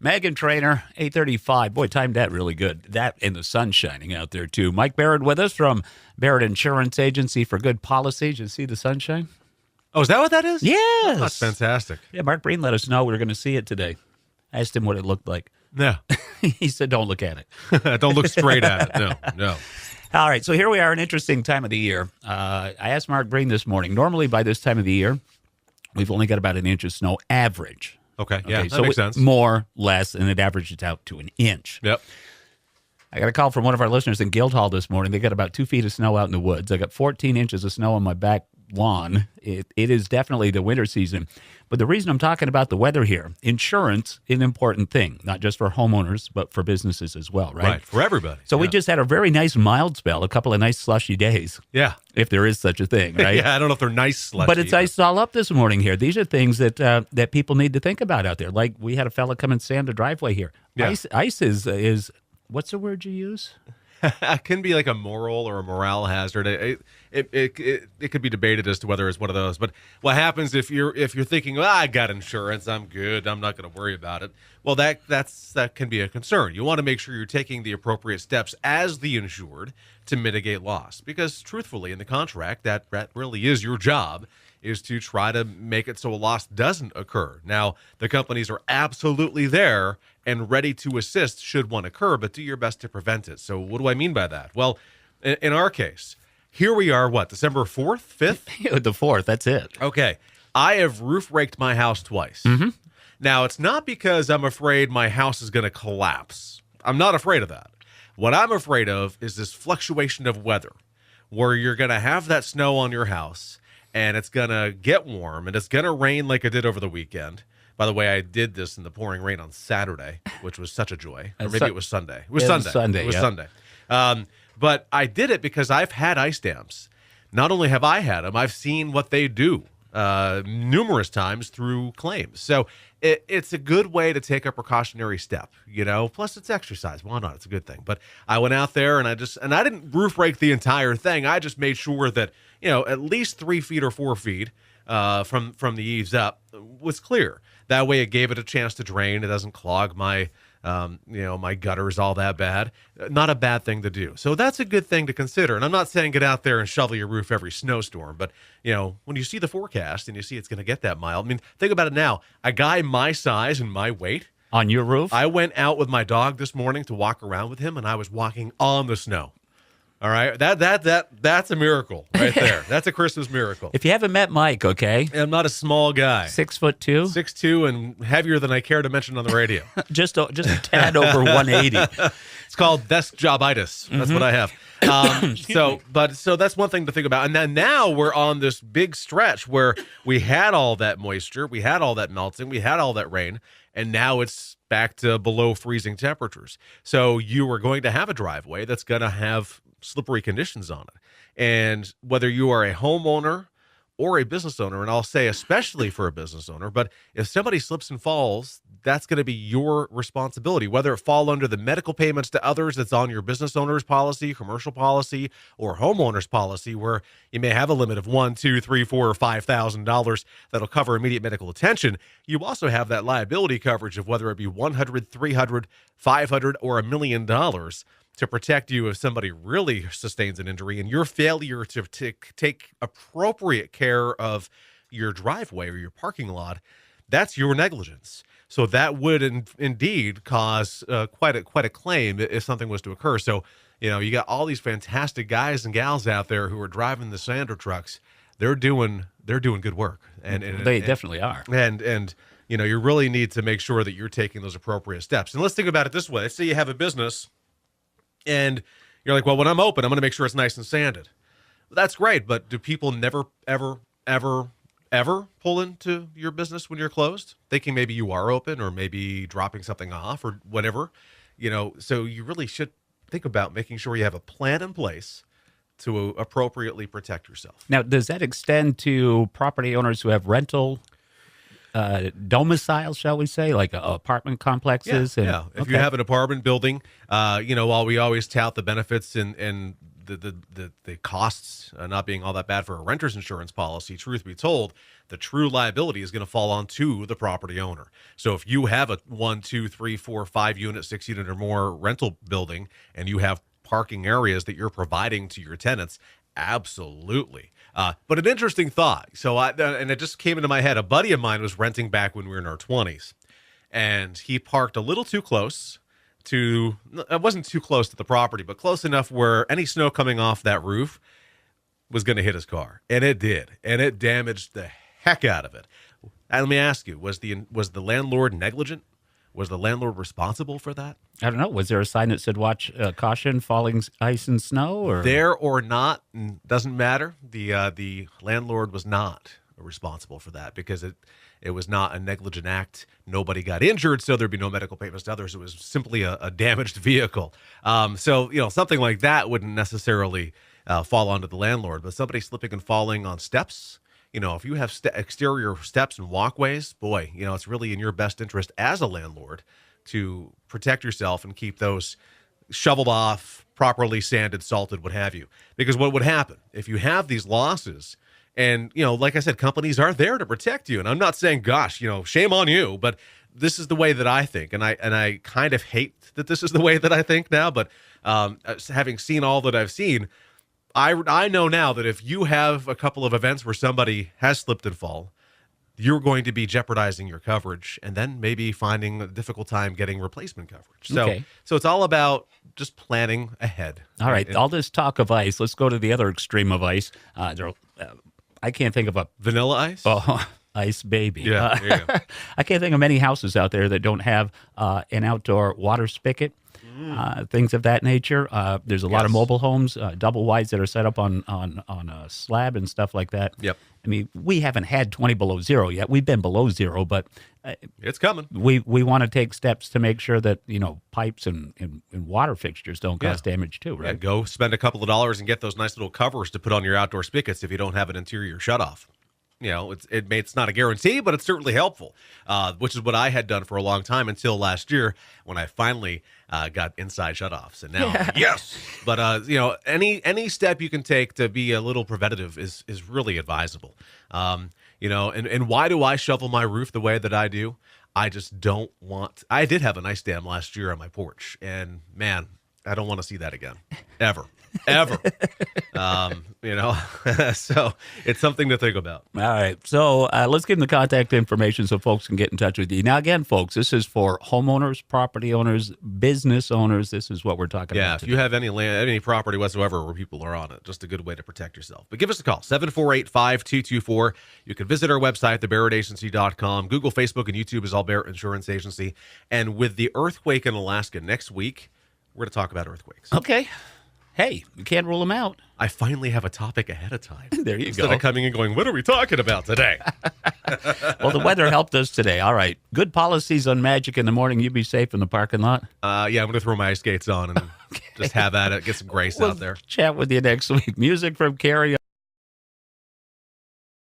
Megan Trainer, 8:35. Boy, timed that really good. That and the sun shining out there, too. Mike Barrett with us from Barrett Insurance Agency for Good Policy. Did you see the sunshine? Oh, is that what that is? Yes. Oh, that's fantastic. Yeah, Mark Breen let us know we were going to see it today. I asked him what it looked like. Yeah. He said, don't look at it. Don't look straight at it. No. All right, so here we are, an interesting time of the year. I asked Mark Breen this morning. Normally, by this time of the year, we've only got about an inch of snow average. Okay, yeah, that so makes sense. More, less, and it averages out to an inch. Yep. I got a call from one of our listeners in Guildhall this morning. They got about 2 feet of snow out in the woods. I got 14 inches of snow on my back lawn. It is definitely the winter season. But the reason I'm talking about the weather here, insurance is an important thing, not just for homeowners, but for businesses as well, right? Right, for everybody. So we just had a very nice mild spell, a couple of nice slushy days. Yeah. If there is such a thing, right? Yeah, I don't know if they're nice slushy. But it's iced all up this morning here. These are things that that people need to think about out there. Like we had a fella come and sand a driveway here. Yeah. Ice is what's the word you use? It can be like a moral or a morale hazard. It could be debated as to whether it's one of those. But what happens if you're thinking, well, I got insurance, I'm good, I'm not going to worry about it. Well, that can be a concern. You want to make sure you're taking the appropriate steps as the insured to mitigate loss, because truthfully, in the contract, that really is your job, is to try to make it so a loss doesn't occur. Now, the companies are absolutely there and ready to assist should one occur, but do your best to prevent it. So what do I mean by that? Well, in our case, here we are, December 4th, 5th? The 4th, that's it. Okay. I have roof raked my house twice. Mm-hmm. Now, it's not because I'm afraid my house is going to collapse. I'm not afraid of that. What I'm afraid of is this fluctuation of weather, where you're going to have that snow on your house, and it's going to get warm, and it's going to rain like it did over the weekend. By the way, I did this in the pouring rain on Saturday, which was such a joy. Or maybe it was Sunday. It was Sunday. It was Sunday. But I did it because I've had ice dams. Not only have I had them, I've seen what they do numerous times through claims. So it's a good way to take a precautionary step, Plus, it's exercise. Why not? It's a good thing. But I went out there and I didn't roof rake the entire thing. I just made sure that at least 3 feet or 4 feet from the eaves up was clear. That way, it gave it a chance to drain. It doesn't clog my my gutters all that bad. Not a bad thing to do. So that's a good thing to consider. And I'm not saying get out there and shovel your roof every snowstorm, but when you see the forecast and you see it's going to get that mild, I mean, think about it now. A guy my size and my weight on your roof. I went out with my dog this morning to walk around with him, and I was walking on the snow. All right, that's a miracle right there. That's a Christmas miracle. If you haven't met Mike, okay, I'm not a small guy. 6'2", 6'2", and heavier than I care to mention on the radio. just a tad over 180. It's called desk jobitis. That's what I have. So that's one thing to think about. And then now we're on this big stretch where we had all that moisture, we had all that melting, we had all that rain, and now it's back to below freezing temperatures. So you are going to have a driveway that's going to have slippery conditions on it. And whether you are a homeowner or a business owner, and I'll say especially for a business owner, but if somebody slips and falls, that's going to be your responsibility, whether it fall under the medical payments to others that's on your business owner's policy, commercial policy, or homeowner's policy, where you may have a limit of $1, $2, $3, $4, or $5,000 that'll cover immediate medical attention. You also have that liability coverage of whether it be $100, $300, $500, or $1 million to protect you if somebody really sustains an injury, and your failure to take appropriate care of your driveway or your parking lot, that's your negligence. So that would indeed cause quite a claim if something was to occur. So, you got all these fantastic guys and gals out there who are driving the sander trucks. They're doing good work, and they definitely are. And you really need to make sure that you're taking those appropriate steps. And let's think about it this way: let's say you have a business, and you're like, well, when I'm open, I'm going to make sure it's nice and sanded. Well, that's great, but do people never, ever pull into your business when you're closed, thinking maybe you are open or maybe dropping something off or whatever? So you really should think about making sure you have a plan in place to appropriately protect yourself. Now, does that extend to property owners who have rental domiciles, shall we say, like apartment complexes? Yeah. If you have an apartment building, while we always tout the benefits and the costs not being all that bad for a renter's insurance policy, truth be told, the true liability is going to fall onto the property owner. So if you have a 1, 2, 3, 4, 5 unit, 6 unit or more rental building, and you have parking areas that you're providing to your tenants, absolutely. But an interesting thought. So and it just came into my head. A buddy of mine was renting back when we were in our 20s, and he parked a little too close to, it wasn't too close to the property, but close enough where any snow coming off that roof was going to hit his car. And it did. And it damaged the heck out of it. And let me ask you, was the landlord negligent? Was the landlord responsible for that? I don't know. Was there a sign that said "Watch caution, falling ice and snow"? Or there or not, doesn't matter. The landlord was not responsible for that because it was not a negligent act. Nobody got injured, so there'd be no medical payments to others. It was simply a damaged vehicle. So something like that wouldn't necessarily fall onto the landlord, but somebody slipping and falling on steps. If you have exterior steps and walkways, boy, it's really in your best interest as a landlord to protect yourself and keep those shoveled off, properly sanded, salted, what have you. Because what would happen if you have these losses? And, like I said, companies are there to protect you. And I'm not saying, gosh, shame on you, but this is the way that I think. And I kind of hate that this is the way that I think now. But having seen all that I've seen, I know now that if you have a couple of events where somebody has slipped and fall, you're going to be jeopardizing your coverage and then maybe finding a difficult time getting replacement coverage. So it's all about just planning ahead. All right. All this talk of ice, let's go to the other extreme of ice. I can't think of a vanilla ice. Oh, ice baby. Yeah, there you go. I can't think of many houses out there that don't have an outdoor water spigot. Things of that nature. There's a lot of mobile homes, double wides that are set up on a slab and stuff like that. Yep. I mean, we haven't had 20 below zero yet. We've been below zero, but it's coming. We want to take steps to make sure that pipes and water fixtures don't cause damage too. Right? Yeah, go spend a couple of dollars and get those nice little covers to put on your outdoor spigots if you don't have an interior shutoff. It's not a guarantee, but it's certainly helpful, which is what I had done for a long time until last year when I finally got inside shutoffs. And now, yes. But, any step you can take to be a little preventative is really advisable. And why do I shovel my roof the way that I do? I just don't want – I did have an ice dam last year on my porch, and, man, I don't want to see that again, ever. Ever. So it's something to think about. All right. So let's give them the contact information so folks can get in touch with you. Now, again, folks, this is for homeowners, property owners, business owners. This is what we're talking about today. If you have any land, any property whatsoever where people are on it, just a good way to protect yourself. But give us a call, 748-5224. You can visit our website, thebarrettagency.com. Google, Facebook, and YouTube is all Barrett Insurance Agency. And with the earthquake in Alaska next week, we're going to talk about earthquakes. Okay. Hey, you can't rule them out. I finally have a topic ahead of time. There you go. Instead of coming and going, what are we talking about today? Well, the weather helped us today. All right. Good policies on Magic in the morning. You be safe in the parking lot. I'm going to throw my ice skates on and just have at it. Get some grace out there. Chat with you next week. Music from Carrie.